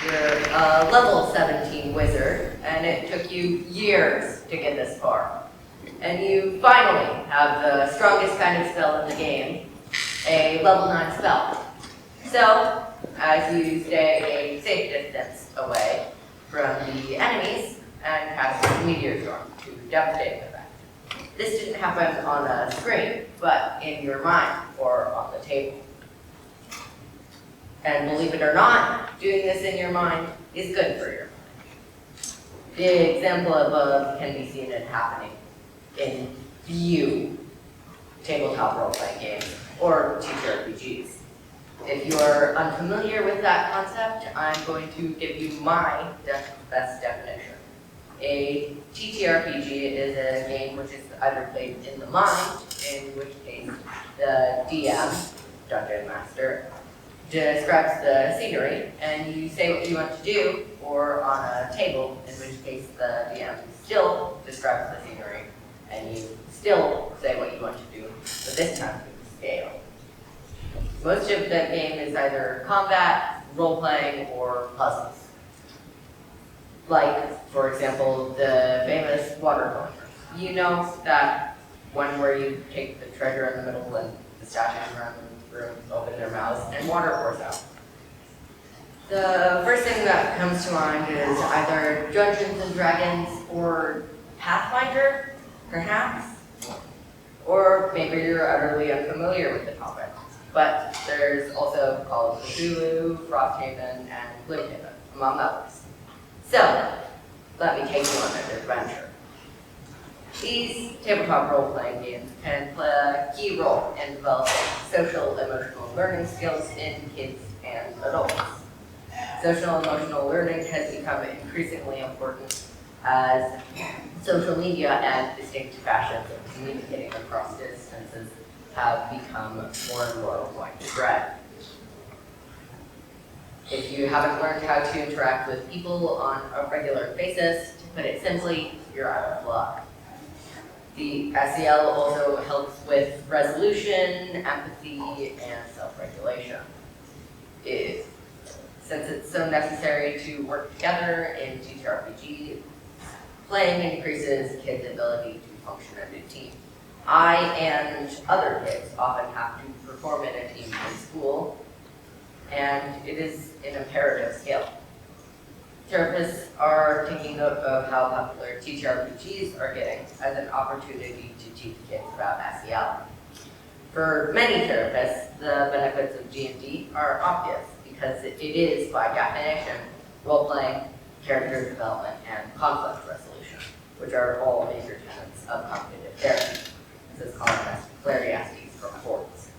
You're a level 17 wizard, and it took you years to get this far. And you finally have the strongest kind of spell in the game, a level 9 spell. So, as you stay a safe distance away from the enemies and cast Meteor Storm to devastate them. This didn't happen on a screen, but in your mind or on the table. And believe it or not, doing this in your mind is good for your mind. The example above can be seen in happening in few tabletop role-playing games or TTRPGs. If you are unfamiliar with that concept, I'm going to give you my best definition. A TTRPG is a game which is either played in the mind, in which case the DM, Dungeon Master, describes the scenery and you say what you want to do, or on a table, in which case the DM still describes the scenery and you still say what you want to do, but this time to scale. Most of the game is either combat, role-playing, or puzzles. Like, for example, the famous water climber. You know that one where you take the treasure in the middle and the statues around the room open their mouths and water pours out. The first thing that comes to mind is either Dungeons and Dragons or Pathfinder, perhaps. Or maybe you're utterly unfamiliar with the topic. But there's also Call of Cthulhu, Frosthaven, and Gloomhaven, among others. So, let me take you on an adventure. These tabletop role-playing games can play a key role in developing social emotional learning skills in kids and adults. Social emotional learning has become increasingly important as social media and distinct fashions of communicating across distances have become more and more widespread. If you haven't learned how to interact with people on a regular basis, to put it simply, you're out of luck. The SEL also helps with resolution, empathy, and self-regulation. Since it's so necessary to work together in TTRPG, playing increases kids' ability to function as a team. I and other kids often have to perform in a team in school, and it is an imperative skill. Therapists are taking note of how popular TTRPGs are getting as an opportunity to teach kids about SEL. For many therapists, the benefits of D&D are obvious because it is, by definition, role-playing, character development, and conflict resolution, which are all major tenets of cognitive therapy. This is called Clariastes from Forbes.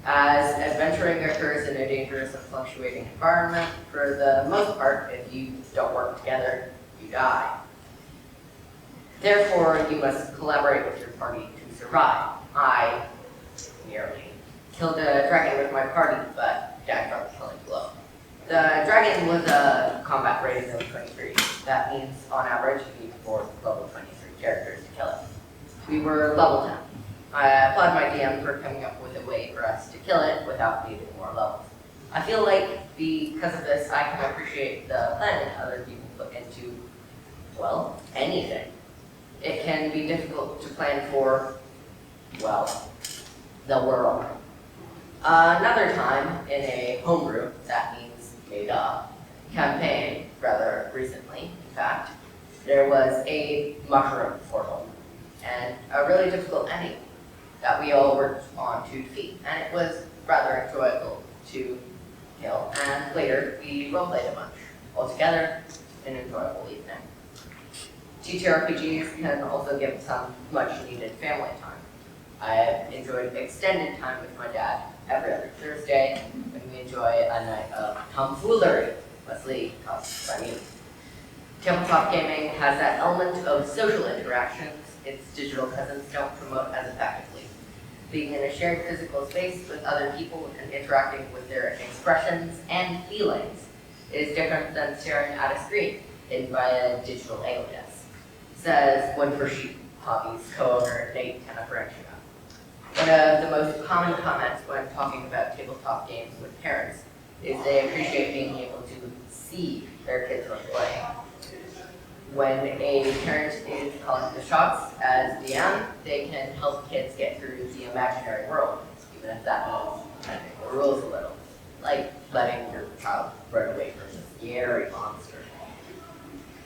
As adventuring occurs in a dangerous and fluctuating environment, for the most part, if you don't work together, you die. Therefore, you must collaborate with your party to survive. I nearly killed a dragon with my party, but died from a killing blow. The dragon was a combat rating of 23. That means, on average, you need 4 level 23 characters to kill it. We were level 10. I applaud my DM for coming up with a way for us to kill it without needing more levels. I feel like because of this, I can appreciate the planning other people put into, well, anything. It can be difficult to plan for, well, the world. Another time in a homebrew, that means made up, campaign, rather recently, in fact, there was a mushroom portal and a really difficult ending that we all worked on to defeat, and it was rather enjoyable to kill, and later we roleplayed a bunch. Altogether, an enjoyable evening. TTRPGs can also give some much-needed family time. I have enjoyed extended time with my dad every other Thursday, and we enjoy a night of tomfoolery, mostly caused by me. Tabletop gaming has that element of social interactions its digital cousins don't promote as effectively. Being in a shared physical space with other people and interacting with their expressions and feelings is different than staring at a screen hidden by a digital alias, says one for Sheep Hobbies co-owner Nate Tenebrantino. One of the most common comments when talking about tabletop games with parents is they appreciate being able to see their kids when playing. When a parent is calling the shots as DM, they can help kids get through the imaginary world, even if that means bending the rules a little, like letting your child run away from a scary monster.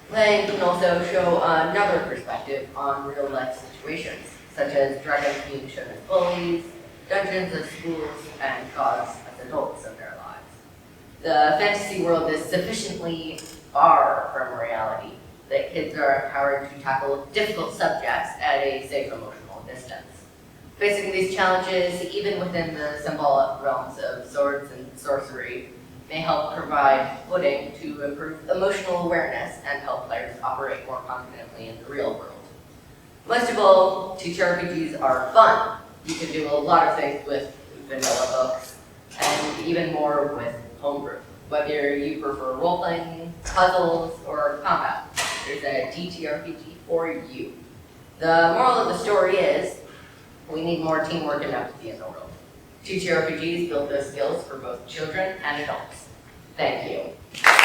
Playing can also show another perspective on real-life situations, such as dragons being shown as bullies, dungeons as schools, and gods as adults in their lives. The fantasy world is sufficiently far from reality that kids are empowered to tackle difficult subjects at a safe emotional distance. Facing these challenges, even within the symbolic realms of swords and sorcery, may help provide footing to improve emotional awareness and help players operate more confidently in the real world. Most of all, TTRPGs are fun. You can do a lot of things with vanilla books, and even more with homebrew. Whether you prefer role-playing, puzzles, or combat, there's a TTRPG for you. The moral of the story is, we need more teamwork and empathy in the world. TTRPGs build those skills for both children and adults. Thank you.